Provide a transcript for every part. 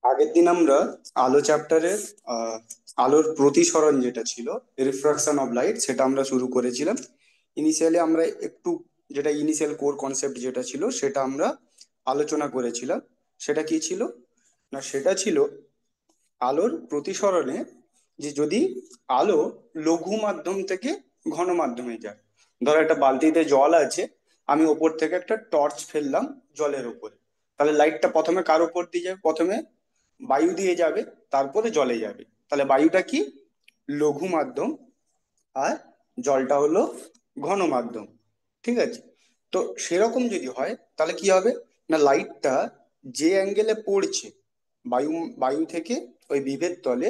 আগের দিন আমরা আলো চ্যাপ্টারের আলোর প্রতিসরণ যেটা ছিল, রিফ্রাকশন অফ লাইট, সেটা আমরা শুরু করেছিলাম। ইনিশিয়ালি আমরা একটু, যেটা ইনিশিয়াল কোর কনসেপ্ট যেটা ছিল সেটা আমরা আলোচনা করেছিলাম। সেটা কি ছিল? না, সেটা ছিল আলোর প্রতিসরণে, যে যদি আলো লঘু মাধ্যম থেকে ঘন মাধ্যমে যায়। ধরো একটা বালতিতে জল আছে, আমি ওপর থেকে একটা টর্চ ফেললাম জলের উপরে, তাহলে লাইটটা প্রথমে কার উপর দিয়ে যাবে? প্রথমে বায়ু দিয়ে যাবে, তারপরে জলে যাবে। তাহলে বায়ুটা কি? লঘু মাধ্যম, আর জলটা হলো ঘন মাধ্যম। ঠিক আছে? তো সেরকম যদি হয় তাহলে কি হবে? না, লাইটটা যে অ্যাঙ্গেলে পড়ছে বায়ু বায়ু থেকে ওই বিভেদ তলে,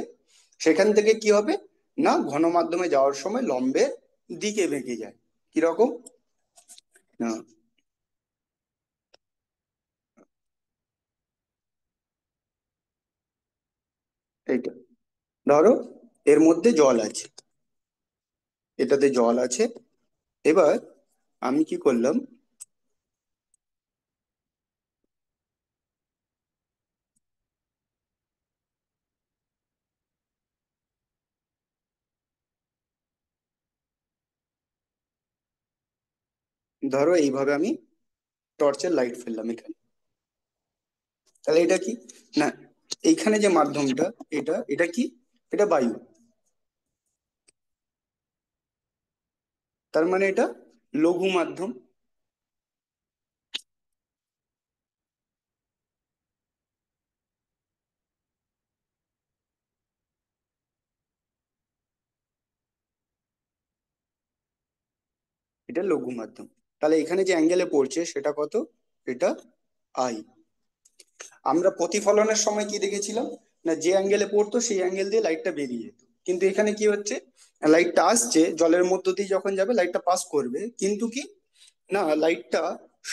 সেখান থেকে কি হবে? না, ঘন মাধ্যমে যাওয়ার সময় লম্বের দিকে বেঁকে যায়। কিরকম? না, এইটা ধরো, এর মধ্যে জল আছে, এটাতে জল আছে। এবার আমি কি করলাম, ধরো এইভাবে আমি টর্চের লাইট ফেললাম এখানে। তাহলে এটা কি? না, এইখানে যে মাধ্যমটা, এটা এটা কি? এটা বায়ু। তার মানে এটা লঘু মাধ্যম। এটা লঘু মাধ্যম। তাহলে এখানে যে অ্যাঙ্গেলে পড়ছে সেটা কত? এটা আই। আমরা প্রতিফলনের সময় কি দেখেছিলাম? না, যে অ্যাঙ্গেলে পড়তো সেই অ্যাঙ্গেল দিয়ে লাইটটা বেরিয়ে যেত। কিন্তু এখানে কি হচ্ছে? লাইটটা আসছে, জলের মধ্য দিয়ে যখন যাবে লাইটটা পাস করবে, কিন্তু কি, না, লাইটটা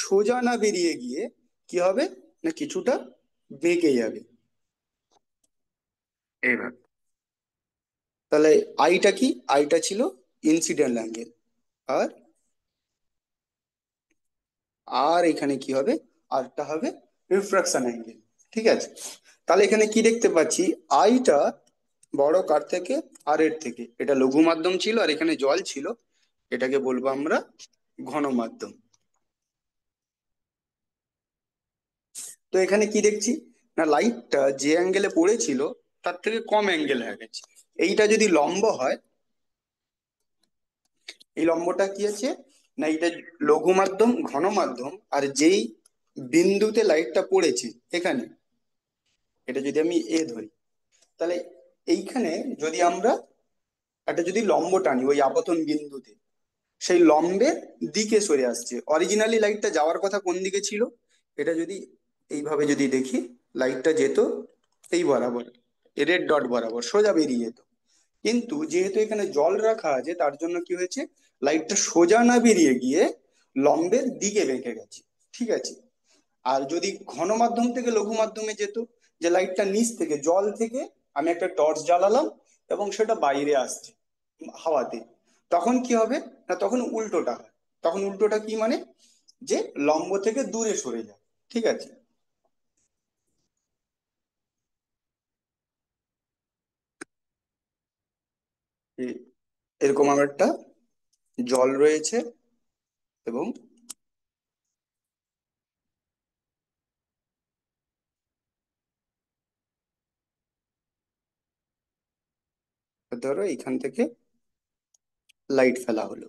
সোজা না বেরিয়ে গিয়ে কি হবে? না, কিছুটা বেঁকে যাবে। এইভাবে। তাহলে আইটা কি? আইটা ছিল ইনসিডেন্ট অ্যাঙ্গেল। আর আর এখানে কি হবে? আরটা হবে রিফ্রাকশন অ্যাঙ্গেল। ঠিক আছে? তাহলে এখানে কি দেখতে পাচ্ছি? আইটা বড় কার থেকে? আর এর থেকে। এটা লঘু মাধ্যম ছিল আর এখানে জল ছিল, এটাকে বলবো আমরা ঘন মাধ্যম। তো এখানে কি দেখছি? না, লাইটটা যে অ্যাঙ্গেলে পড়েছিল তার থেকে কম অ্যাঙ্গেল হয়ে গেছে। এইটা যদি লম্ব হয়, এই লম্বটা কি আছে? না, এটা লঘু মাধ্যম, ঘন মাধ্যম, আর যেই বিন্দুতে লাইটটা পড়েছে এখানে, এটা যদি আমি এ ধরি, তাহলে এইখানে যদি আমরা একটা যদি লম্ব টানি ওই আপতন বিন্দুতে, সেই লম্বের দিকে সরে আসছে। অরিজিনালি লাইটটা যাওয়ার কথা কোন দিকে ছিল? এটা যদি এইভাবে যদি দেখি, লাইটটা যেত এই বরাবর, রেড ডট বরাবর সোজা বেরিয়ে যেত। কিন্তু যেহেতু এখানে জল রাখা আছে, তার জন্য কি হয়েছে? লাইটটা সোজা না বেরিয়ে গিয়ে লম্বের দিকে বেঁকে গেছে। ঠিক আছে? আর যদি ঘন মাধ্যম থেকে লঘু মাধ্যমে যেত, যে লাইটটা নিচ থেকে, জল থেকে আমি একটা টর্চ জ্বালালাম এবং সেটা বাইরে আসছে হাওয়াতে, তখন কি হবে? না, তখন উল্টোটা হয়। তখন উল্টোটা কি মানে? যে লম্ব থেকে দূরে সরে যায়। ঠিক আছে? এরকম আমার একটা জল রয়েছে, এবং ধরো এখান থেকে লাইট ফেলা হলো।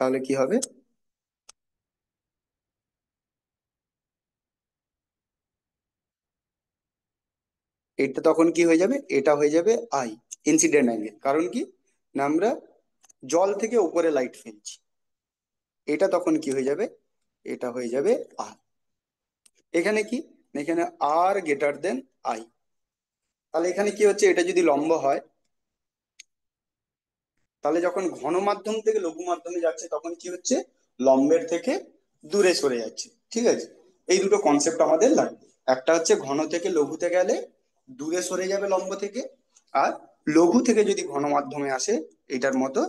তাহলে কি হবে? এটা তখন কি হয়ে যাবে? এটা হয়ে যাবে আই, ইনসিডেন্ট অ্যাঙ্গেল। কারণ কি? না, আমরা জল থেকে উপরে লাইট ফেলছি। এটা তখন কি হয়ে যাবে? এটা হয়ে যাবে আর। এখানে কি? না, এখানে আর গ্রেটার দেন আই। তাহলে এখানে কি হচ্ছে? এটা যদি লম্ব হয়, তাহলে যখন ঘন মাধ্যম থেকে লঘু মাধ্যমে যাচ্ছে তখন কি হচ্ছে? লম্বের থেকে দূরে সরে যাচ্ছে। ঠিক আছে? এই দুটো কনসেপ্ট আমাদের লাগবে। একটা হচ্ছে ঘন থেকে লঘুতে গেলে দূরে সরে যাবে লম্ব থেকে, আর লঘু থেকে যদি ঘন মাধ্যমে আসে এটার মতো,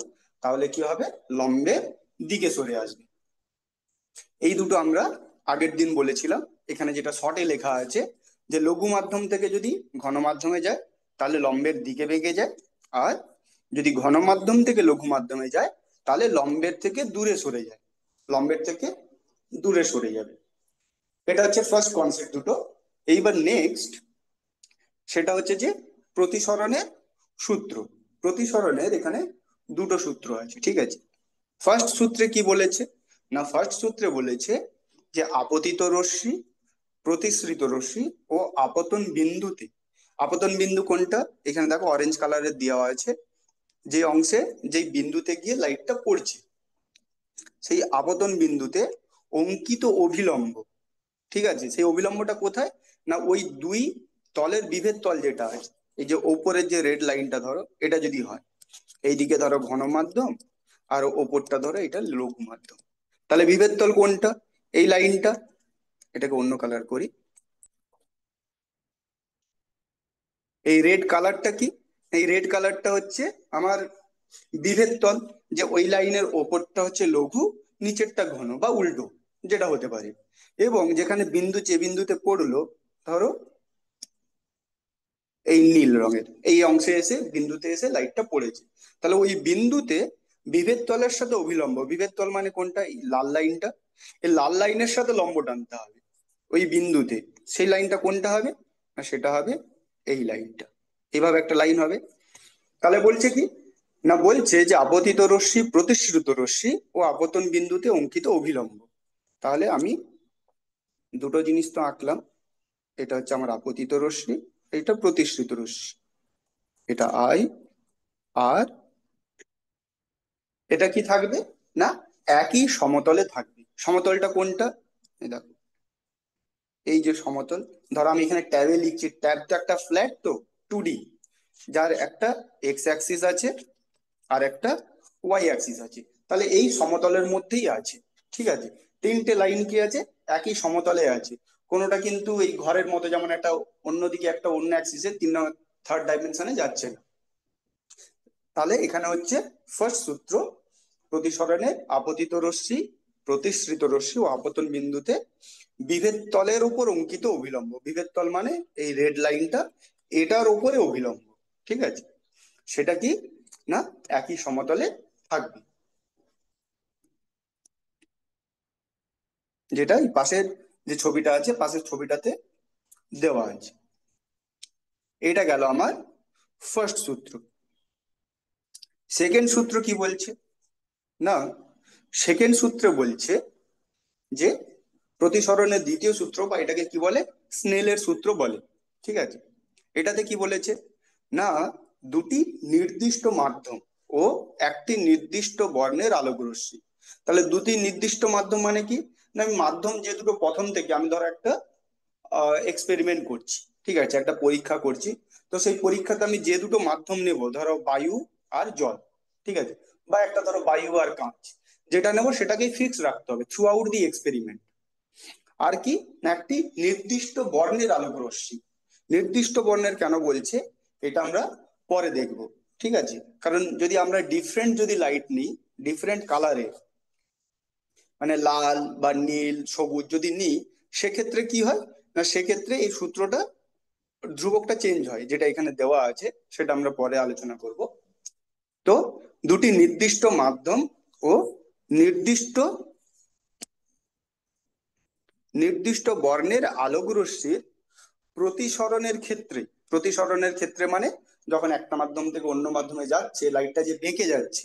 তাহলে কি হবে? লম্বের দিকে সরে আসবে। এই দুটো আমরা আগের দিন বলেছিলাম, এখানে যেটা শর্টে লেখা আছে যে লঘু মাধ্যম থেকে যদি ঘন মাধ্যমে যায় তাহলে লম্বের দিকে বেঁকে যায়, আর যদি ঘন মাধ্যম থেকে লঘু মাধ্যমে যায় তাহলে লম্বের থেকে দূরে সরে যায়, লম্বের থেকে দূরে সরে যাবে। এটা হচ্ছে ফার্স্ট কনসেপ্ট দুটো। এইবার নেক্সট, সেটা হচ্ছে যে প্রতিসরণের সূত্র। প্রতিসরণের এখানে দুটো সূত্র আছে, ঠিক আছে। ফার্স্ট সূত্রে কি বলেছে, না ফার্স্ট সূত্রে বলেছে যে আপতিত রশ্মি, প্রতিসৃত রশ্মি ও আপতন বিন্দুতে, আপতন বিন্দু কোনটা, এখানে দেখো অরেঞ্জ কালারের দেওয়া আছে, যে অংশে যেই বিন্দুতে গিয়ে লাইটটা পড়ছে সেই আপতন বিন্দুতে অঙ্কিত অভিলম্ব, ঠিক আছে, সেই অবিলম্বটা কোথায়, না ওই দুই তলের বিভেদ তল যেটা আছে, এই যে ওপরের যে রেড লাইনটা ধরো এটা যদি হয়, এইদিকে ধরো ঘন মাধ্যম আর ওপরটা ধরো এটা লঘু মাধ্যম, তাহলে বিভেদ তল কোনটা, এই লাইনটা। এটাকে অন্য কালার করি, এই রেড কালারটা কি, এই রেড কালারটা হচ্ছে আমার বিভেদ তল, যে ওই লাইনের ওপরটা হচ্ছে লঘু, নিচেরটা ঘন বা উল্টো যেটা হতে পারে। এবং যেখানে বিন্দু যে বিন্দুতে পড়লো, ধরো এই নীল রঙের এই অংশে এসে বিন্দুতে এসে লাইটটা পড়েছে, তাহলে ওই বিন্দুতে বিভেদ তলের সাথে অভিলম্ব, বিভেদ তল মানে কোনটা, এই লাল লাইনটা, এই লাল লাইনের সাথে লম্ব টানতে হবে ওই বিন্দুতে, সেই লাইনটা কোনটা হবে, না সেটা হবে এই লাইনটা, এভাবে একটা লাইন হবে। তাহলে বলছে কি, না বলছে যে আপতিত রশ্মি, প্রতিশ্রুত রশ্মি ও আপতন বিন্দুতে অঙ্কিত অভিলম্ব। তাহলে আমি দুটো জিনিস তো আঁকলাম, এটা হচ্ছে আমার আপতিত রশ্মি, এটা প্রতিশ্রুত রশ্মি, এটা আই, আর এটা কি থাকবে, না একই সমতলে থাকবে। সমতলটা কোনটা, এই দেখো এই যে সমতল, ধরো আমি এখানে ট্যাবে লিখছি, ট্যাব তো একটা ফ্ল্যাট তো, 2D, যার একটা এক্স অ্যাক্সিস আছে আর একটা ওয়াই অ্যাক্সিস আছে, তাহলে এই সমতলের মধ্যেই আছে, ঠিক আছে। তিনটে লাইন কি আছে, একই সমতলে আছে, কোনোটা কিন্তু এই ঘরের মতো যেমন একটা অন্যদিকে একটা অন্য অ্যাক্সিসে তিন, থার্ড ডাইমেনশনে যাচ্ছে না। তাহলে এখানে হচ্ছে ফার্স্ট সূত্র, প্রতিসরণের আপতিত রশ্মি, প্রতিসৃত রশ্মি ও আপতন বিন্দুতে বিভেদ তলের উপর অঙ্কিত অভিলম্ব, বিভেদ তল মানে এই রেড লাইনটা, এটার উপরে অভিলম্ব, ঠিক আছে, সেটা কি, না একই সমতলে থাকবে, যেটা এই পাশের যে ছবিটা আছে পাশের ছবিটাতে দেওয়া আছে। এটা গেল আমার ফার্স্ট সূত্র। সেকেন্ড সূত্র কি বলছে, না সেকেন্ড সূত্রে বলছে যে প্রতিসরণের দ্বিতীয় সূত্র, বা এটাকে কি বলে, স্নেলের সূত্র বলে, ঠিক আছে। এটাতে কি বলেছে, না দুটি নির্দিষ্ট মাধ্যম ও একটি নির্দিষ্ট বর্ণের আলোকরশ্মি। তাহলে দুটি নির্দিষ্ট মাধ্যম মানে কি, না আমি মাধ্যম যে দুটো প্রথম থেকে আমি ধরো একটা এক্সপেরিমেন্ট করছি, ঠিক আছে, একটা পরীক্ষা করছি, তো সেই পরীক্ষাতে আমি যে দুটো মাধ্যম নেব, ধরো বায়ু আর জল, ঠিক আছে, বা একটা ধরো বায়ু আর কাঁচ, যেটা নেবো সেটাকেই ফিক্স রাখতে হবে থ্রু আউট দি এক্সপেরিমেন্ট। আর কি, না একটি নির্দিষ্ট বর্ণের আলোক রশ্মি, নির্দিষ্ট বর্ণের কেন বলছে এটা আমরা পরে দেখব, ঠিক আছে। কারণ যদি আমরা ডিফারেন্ট যদি লাইট নিই, ডিফারেন্ট কালারের, মানে লাল বা নীল সবুজ যদি নিই, সেক্ষেত্রে কি হয়, না সেক্ষেত্রে এই সূত্রটা, ধ্রুবকটা চেঞ্জ হয়, যেটা এখানে দেওয়া আছে সেটা আমরা পরে আলোচনা করব। তো দুটি নির্দিষ্ট মাধ্যম ও নির্দিষ্ট নির্দিষ্ট বর্ণের আলোক রশ্মির প্রতিসরণের ক্ষেত্রে, প্রতিসরণের ক্ষেত্রে মানে যখন একটা মাধ্যম থেকে অন্য মাধ্যমে যাচ্ছে লাইটটা যে বেঁকে যাচ্ছে,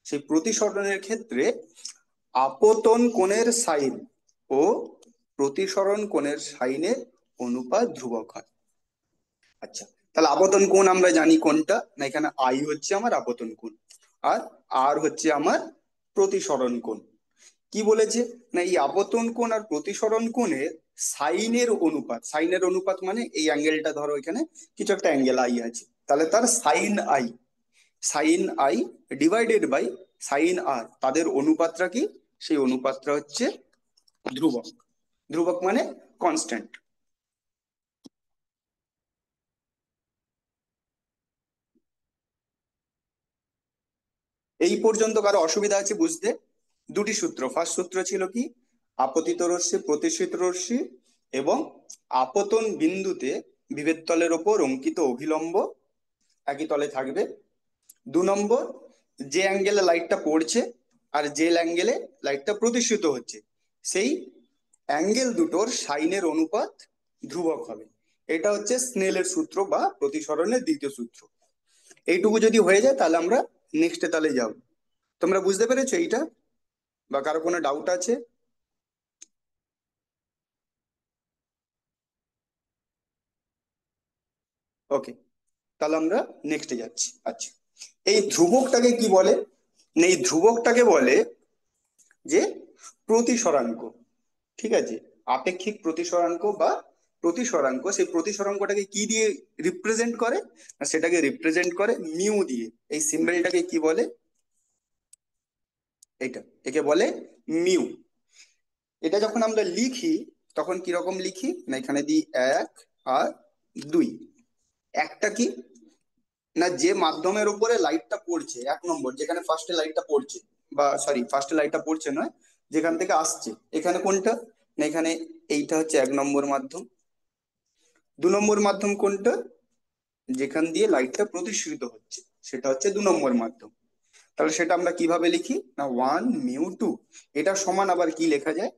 সেই প্রতিসরণের ক্ষেত্রে আপতন কোণের সাইন ও প্রতিসরণ কোণের সাইনের অনুপাত ধ্রুবক হয়। আচ্ছা, তাহলে আপতন কোণ আমরা জানি কোনটা, না এখানে আই হচ্ছে আমার আপতন কোণ, আর আর হচ্ছে আমার প্রতিসরণ কোণ। কি বলেছে, না এই আপতন কোণ আর প্রতিসরণ কোণের সাইনের অনুপাত, সাইনের অনুপাত মানে এই অ্যাঙ্গেলটা ধরো এখানে কিছু একটা অ্যাঙ্গেল আই আছে, তাহলে তার sine i, sine i divided by sine r, তাদের অনুপাতটা কি, সেই অনুপাতটা হচ্ছে ধ্রুবক, ধ্রুবক মানে কনস্ট্যান্ট। এই পর্যন্ত কারো অসুবিধা আছে বুঝতে? দুটি সূত্র, ফার্স্ট সূত্র ছিল কি, আপতিত রশ্মি, প্রতিসৃত রশ্মি এবং আপতন বিন্দুতে বিভেদ তলের ওপর অঙ্কিত অভিলম্ব একই তলে থাকবে। 2 নম্বর, যে অ্যাঙ্গেলে লাইটটা পড়ছে আর যে অ্যাঙ্গেলে লাইটটা প্রতিসৃত হচ্ছে, সেই অ্যাঙ্গেল দুটোর সাইনের অনুপাত ধ্রুবক হবে। এটা হচ্ছে স্নেলের সূত্র বা প্রতিসরণের দ্বিতীয় সূত্র। এইটুকু যদি হয়ে যায় তাহলে আমরা নেক্সটে তাহলে যাব। তোমরা বুঝতে পেরেছো এইটা, বা কারো কোনো ডাউট আছে? ওকে, তাহলে আমরা নেক্সটে যাচ্ছি। আচ্ছা, এই ধ্রুবকটাকে কি বলে? না, এই ধ্রুবকটাকে বলে যে প্রতিসরাঙ্ক। ঠিক আছে, আপেক্ষিক প্রতিসরাঙ্ক বা প্রতিসরাঙ্ক। সেই প্রতিসরাঙ্কটাকে কি দিয়ে রিপ্রেজেন্ট করে? না, সেটাকে রিপ্রেজেন্ট করে মিউ দিয়ে। এই সিম্বলটাকে কি বলে? এটা, একে বলে মিউ। এটা যখন আমরা লিখি তখন কিরকম লিখি? না, এখানে দিই 1 আর 2। একটা কি না, যে মাধ্যমের উপরে লাইটটা পড়ছে, 1 নম্বর যেখানে ফার্স্টে লাইটটা পড়ছে, বা সরি ফার্স্টে লাইটটা পড়ছে নয়, যেখান থেকে আসছে, এখানে কোনটা? না, এখানে এইটা হচ্ছে 1 নম্বর মাধ্যম। 2 নম্বর মাধ্যম কোনটা? যেখান দিয়ে লাইটটা প্রতিসৃত হচ্ছে, সেটা হচ্ছে 2 নম্বর মাধ্যম। তাহলে সেটা আমরা কিভাবে লিখি? না, 1 μ 2। এটা সমান আবার কি লেখা যায়?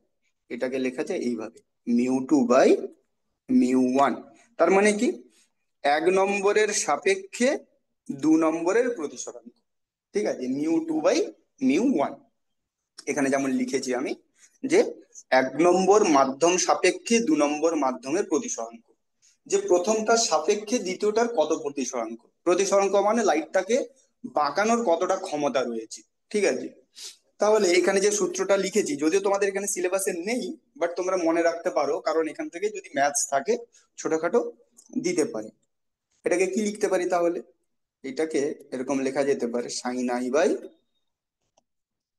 এটাকে লেখা যায় এইভাবে, μ2/μ1। তার মানে কি? 1 নম্বরের সাপেক্ষে 2 নম্বরের প্রতিসরাঙ্ক। ঠিক আছে, μ2/μ1। এখানে যেমন লিখেছি আমি যে 1 নম্বর মাধ্যম সাপেক্ষে 2 নম্বর মাধ্যমের প্রতিসরাঙ্ক। যে প্রথমটার সাপেক্ষে দ্বিতীয়টার কত প্রতিসরাঙ্ক। প্রতিসরাঙ্ক মানে লাইটটাকে বাঁকানোর কতটা ক্ষমতা রয়েছে। ঠিক আছে, তাহলে এখানে যে সূত্রটা লিখেছি, যদিও তোমাদের এখানে সিলেবাসে নেই, বাট তোমরা মনে রাখতে পারো, কারণ এখান থেকে যদি ম্যাথস থাকে ছোটখাটো দিতে পারে। এটাকে কি লিখতে পারি তাহলে? এটাকে এরকম লেখা যেতে পারে,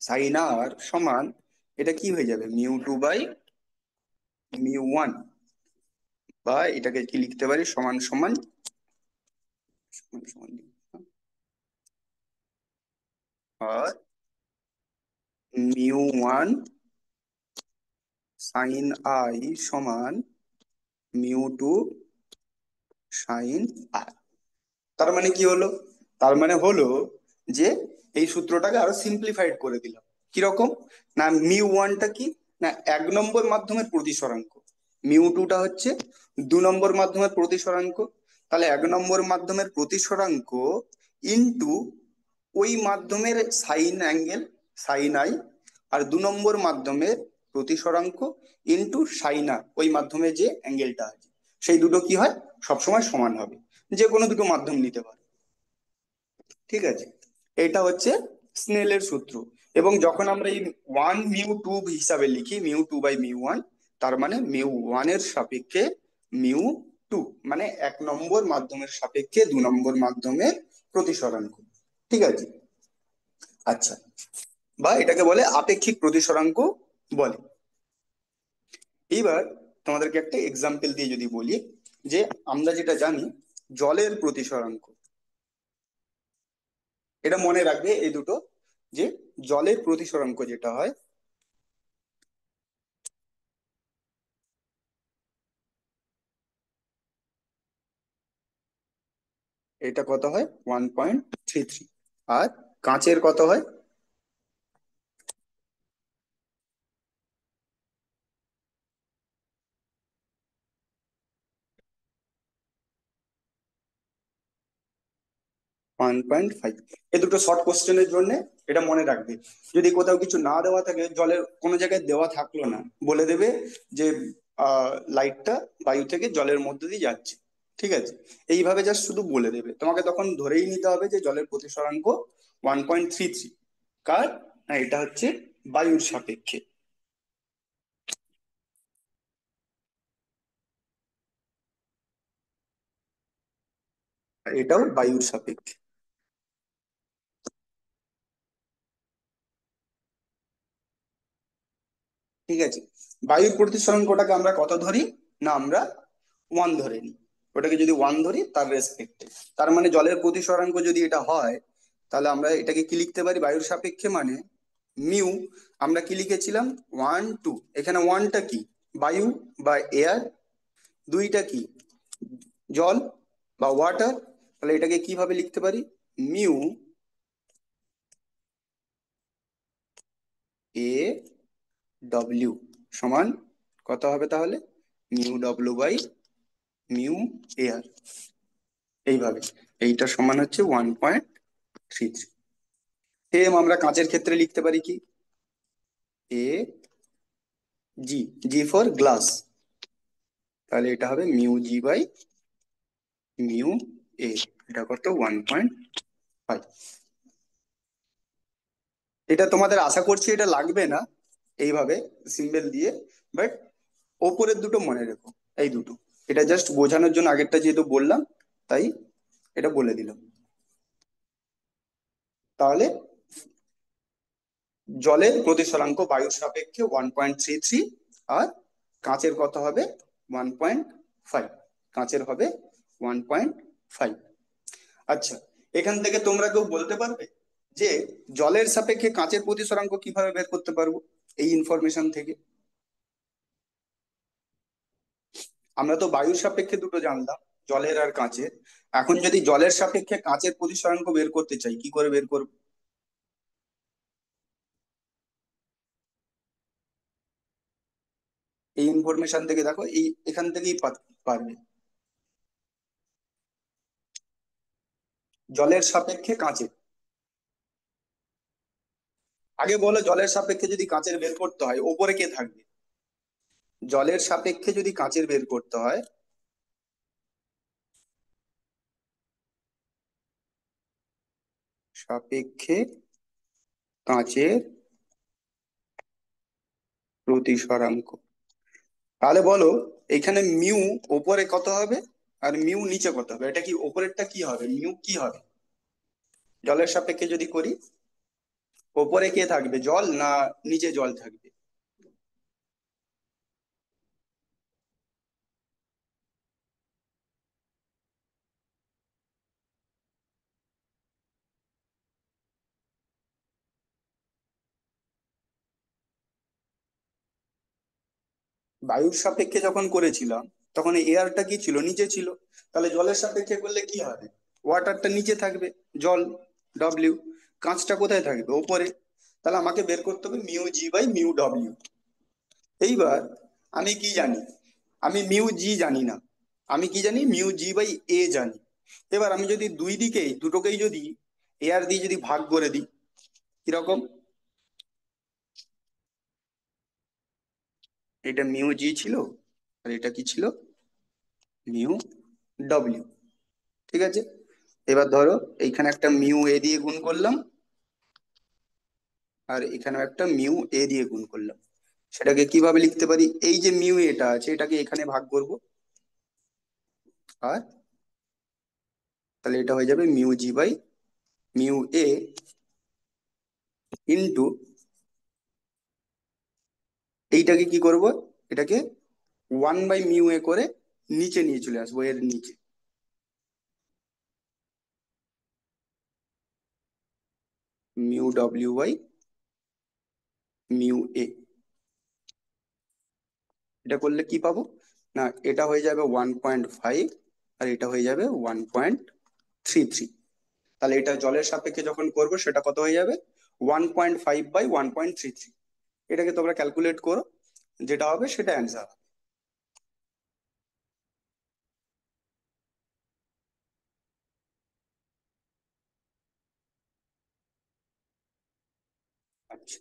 সাইন আর সমান, এটা কি হয়ে যাবে, μ2/μ1। বা এটাকে কি লিখতে পারি, সমান সমান সমান সমান আর μ1 sin i সমান μ2 sin r। তার মানে কি হলো? তার মানে হলো যে এই সূত্রটাকে আরো সিম্পলিফাইড করে দিলাম। কিরকম? না, μ1টা কি না, 1 নম্বর মাধ্যমের প্রতিসরাঙ্ক। μ2টা হচ্ছে 2 নম্বর মাধ্যমের প্রতিসরাঙ্ক। তাহলে 1 নম্বর মাধ্যমের প্রতিসরাঙ্ক ইন্টু ওই মাধ্যমের সাইন অ্যাঙ্গেল, সাইন i, আর 2 নম্বর মাধ্যমের প্রতিসরাঙ্ক ইন্টু সাইন r, ওই মাধ্যমে যে অ্যাঙ্গেলটা আছে, সেই দুটো কি হয়, সবসময় সমান হবে। যে কোনো দুটো মাধ্যম নিতে পারে। ঠিক আছে, এটা হচ্ছে স্নেলের সূত্র। এবং যখন আমরা এই 1 μ2 হিসাবে লিখি, μ2/μ1, তার মানে μ1 এর সাপেক্ষে μ2, মানে 1 নম্বর মাধ্যমের সাপেক্ষে 2 নম্বর মাধ্যমের প্রতিসরাঙ্ক। ঠিক আছে, আচ্ছা, বা এটাকে বলে আপেক্ষিক প্রতিসরাঙ্ক বলে। এইবার তোমাদেরকে একটা এক্সাম্পল দিয়ে যদি বলি, যে আমরা যেটা জানি জলের প্রতিসরাঙ্ক, এটা মনে রাখবে এই দুটো, যে জলের প্রতিসরাঙ্ক যেটা হয়, এটা কত হয়, 1.33। আর কাঁচের কত হয়?1.5। এই দুটো শর্ট কোশ্চেনের জন্য এটা মনে রাখবে। যদি কোথাও কিছু না দেওয়া থাকে, জলের কোনো জায়গায় দেওয়া থাকলো না, বলে দেবে যে লাইটটা বায়ু থেকে জলের মধ্যে দিয়ে যাচ্ছে। ঠিক আছে, এইভাবে জাস্ট শুধু বলে দেবে, তোমাকে তখন ধরেই নিতে হবে যে জলের প্রতিসরাঙ্ক 1.33। কার? না, এটা হচ্ছে বায়ুর সাপেক্ষে। আর এটাও বায়ুর সাপেক্ষে। ঠিক আছে, বায়ুর প্রতিসরাঙ্কটাকে আমরা কত ধরি? না, আমরা 1 ধরে নিই। ওটাকে যদি 1 ধরি তার রেসপেক্টে, তার মানে জলের প্রতিসরাঙ্ক যদি এটা হয়, তাহলে আমরা এটাকে কি লিখতে পারি বায়ুর সাপেক্ষে? মানে মিউ আমরা কি লিখেছিলাম, 1 2, এখানে ওয়ানটা কি, বায়ু বা এয়ার, দুইটা কি, জল বা ওয়াটার। তাহলে এটাকে কিভাবে লিখতে পারি, মিউ এ ডব্লিউ সমান কত হবে তাহলে, mu W by mu air. এইভাবে এইটা সমান হচ্ছে 1.33। সেম আমরা কাঁচের ক্ষেত্রে লিখতে পারি কি, এ জি, জি ফর গ্লাস, তাহলে এটা হবে mu G by mu A. এটা কত, 1.5। এটা তোমাদের আশা করছি এটা লাগবে না এইভাবে সিম্বল দিয়ে, বাট ওপরের দুটো মনে রেখো, এই দুটো। এটা জাস্ট বোঝানোর জন্য, আগেরটা যেহেতু বললাম তাই এটা বলে দিলাম। তাহলে জলের প্রতিসরাঙ্ক বায়ুর সাপেক্ষে 1.33, আর কাঁচের কত হবে, 1.5। কাঁচের হবে 1.5। আচ্ছা, এখান থেকে তোমরা কেউ বলতে পারবে যে জলের সাপেক্ষে কাঁচের প্রতিসরাঙ্ক কিভাবে বের করতে পারবো এই ইনফরমেশন থেকে? আমরা তো বায়ুর সাপেক্ষে দুটো জানলাম, জলের আর কাঁচের। এখন যদি জলের সাপেক্ষে কাঁচের প্রতিসরাঙ্ক বের করতে চাই, কি করে বের করবো? এই ইনফরমেশন থেকে দেখো, এই এখান থেকেই পারবে। জলের সাপেক্ষে কাঁচের, আগে বলো, জলের সাপেক্ষে যদি কাঁচের বের করতে হয় ওপরে কে থাকবে? জলের সাপেক্ষে যদি কাঁচের বের করতে হয়, সাপেক্ষে কাঁচের প্রতিসরাঙ্ক, তাহলে বলো এখানে মিউ ওপরে কত হবে আর মিউ নিচে কত হবে? এটা কি ওপরেরটা কি হবে, মিউ কি হবে জলের সাপেক্ষে যদি করি? ওপরে কে থাকবে, জল না নিচে জল থাকবে? বায়ুর সাপেক্ষে যখন করেছিলাম তখন এয়ারটা কি ছিল, নিচে ছিল। তাহলে জলের সাপেক্ষে করলে কি হবে, ওয়াটারটা নিচে থাকবে, জল ডব্লিউ। কাঁচটা কোথায় থাকবে, ওপরে। তাহলে আমাকে বের করতে হবে mu G by mu W. এইবার আমি কি জানি, আমি মিউ জি জানি না, আমি কি জানি, মিউ জি বাই এ জানি। এবার আমি যদি দুই দিকেই দুটোকেই যদি এয়ার দিয়ে যদি ভাগ করে দিই, কিরকম, এটা মিউ জি ছিল আর এটা কি ছিল, মিউ ডব্লিউ। ঠিক আছে, এবার ধরো এইখানে একটা মিউ এ দিয়ে গুণ করলাম, আর এখানেও একটা মিউ এ দিয়ে গুণ করলাম। সেটাকে কিভাবে লিখতে পারি, এই যে মিউ এটা আছে এটাকে এখানে ভাগ করব, আর তাহলে এটা হয়ে যাবে mu G by mu A into, এইটাকে কি করব, এটাকে 1/μ করে নিচে নিয়ে চলে আসবো, এর নিচে, mu W by mu A. এটা করলে কি পাবো, না এটা হয়ে যাবে 1.5 আর এটা হয়ে যাবে 1.33। তাহলে এটা জলের সাপেক্ষে যখন করব সেটা কত হয়ে যাবে, 1.5/1.33। এটাকে তোমরা ক্যালকুলেট করো, যেটা হবে সেটা অ্যান্সার। আচ্ছা,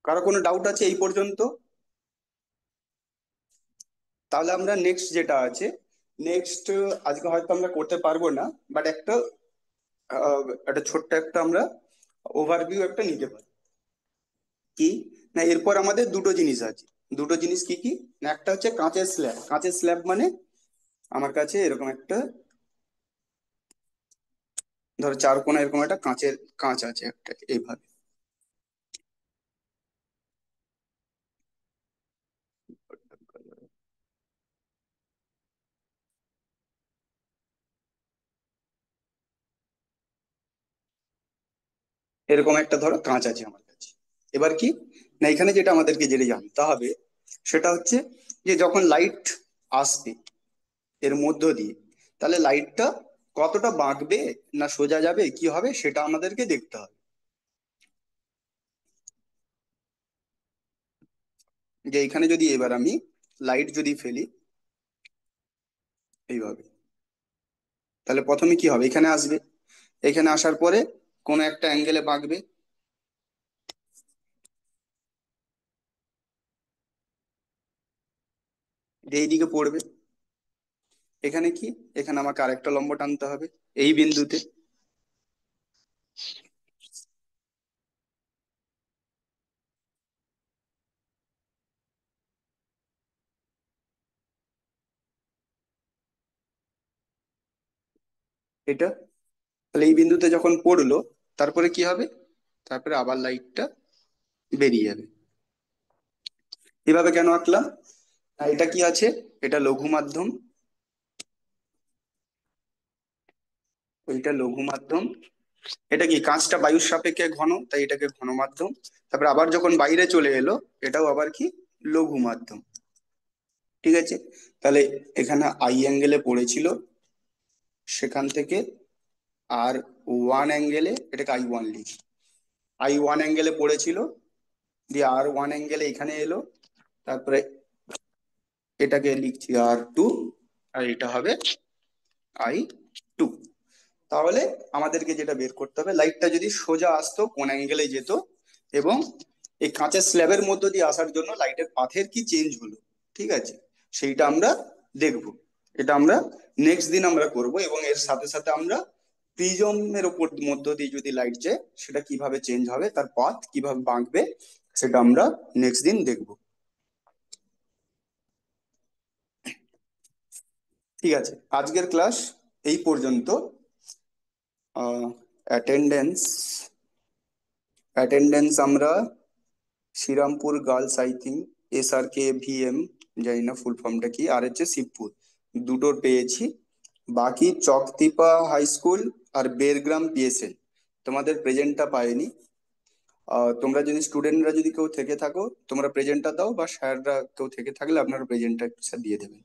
কারো কোনো ডাউট আছে এই পর্যন্ত? তাহলে আমরা নেক্সট যেটা আছে, নেক্সট আজকে হয়তো আমরা করতে পারবো না, বাট একটা ছোট্ট একটা আমরা ওভারভিউ একটা নিতে পারি। কি, না এরপর আমাদের দুটো জিনিস আছে। দুটো জিনিস কি কি, না একটা হচ্ছে কাঁচের স্ল্যাব। কাঁচের স্ল্যাব মানে আমার কাছে এরকম একটা, ধরো চার কোণা এরকম একটা কাঁচের কাঁচ আছে একটা, এইভাবে। এরকম একটা ধরো কাঁচ আছে আমার কাছে। এবার কি, না এখানে যেটা আমাদেরকে যেটা জানতে হবে সেটা হচ্ছে যে যখন লাইট আসবে এর মধ্য দিয়ে, তাহলে লাইটটা কতটা বাঁকবে না সোজা যাবে কি হবে সেটা আমাদেরকে দেখতে হবে। যে এখানে যদি এবার আমি লাইট যদি ফেলি এইভাবে, তাহলে প্রথমে কি হবে, এখানে আসবে, এখানে আসার পরে কোনো একটা অ্যাঙ্গেলে বাঁকবে, দিয়ে এইদিকে পড়বে। এখানে কি, এখানে আমাকে আরেকটা লম্ব টানতে হবে এই বিন্দুতে। এটা, তাহলে এই বিন্দুতে যখন পড়লো তারপরে কি হবে, তারপরে আবার লাইটটা বেরিয়ে যাবে। এভাবে কেন আঁকলাম, আর এটা কি আছে, এটা লঘু মাধ্যম, ওইটা লঘু মাধ্যম। এটা কি, কাঁচটা বায়ুর সাপেক্ষে ঘন তাই এটাকে ঘন মাধ্যম। তারপরে আবার যখন বাইরে চলে এলো এটাও আবার কি, লঘু মাধ্যম। ঠিক আছে, তাহলে এখানে আই অ্যাঙ্গেলে পড়েছিল, সেখান থেকে আর ওয়ান অ্যাঙ্গেলে, এটাকে আই ওয়ান লিখি, আই ওয়ান অ্যাঙ্গেলে পড়েছিল, দিয়ে আর ওয়ান অ্যাঙ্গেলে এখানে এলো, তারপরে এটাকে লিখছি আর টু, আর এটা হবে আই টু। তাহলে আমাদেরকে যেটা বের করতে হবে, লাইটটা যদি সোজা আসতো কোন অ্যাঙ্গেলে যেত, এবং এই কাঁচের স্ল্যাবের মধ্য দিয়ে আসার জন্য লাইটের পাথের কি চেঞ্জ হলো, ঠিক আছে, সেইটা আমরা দেখব। এটা আমরা নেক্সট দিন আমরা করব, এবং এর সাথে সাথে আমরা প্রিজমের ওপর মধ্য দিয়ে যদি লাইট যায় সেটা কিভাবে চেঞ্জ হবে, তার পাথ কিভাবে বাঁকবে, সেটা আমরা নেক্সট দিন দেখব। ঠিক আছে, আজকের ক্লাস এই পর্যন্ত। অ্যাটেন্ডেন্স, অ্যাটেন্ডেন্স আমরা Srirampur girls I think, S R K V M, জানি না ফুল ফর্মটা কি, আর হচ্ছে শিবপুর, দুটোর পেয়েছি। বাকি চকতিপা হাই স্কুল আর বেরগ্রাম পিএসএল তোমাদের প্রেজেন্টটা পাইনি। তোমরা যদি স্টুডেন্টরা যদি কেউ থেকে থাকো তোমরা প্রেজেন্টটা দাও, বা স্যাররা কেউ থেকে থাকলে আপনারা প্রেজেন্টটা দিয়ে দেবেন।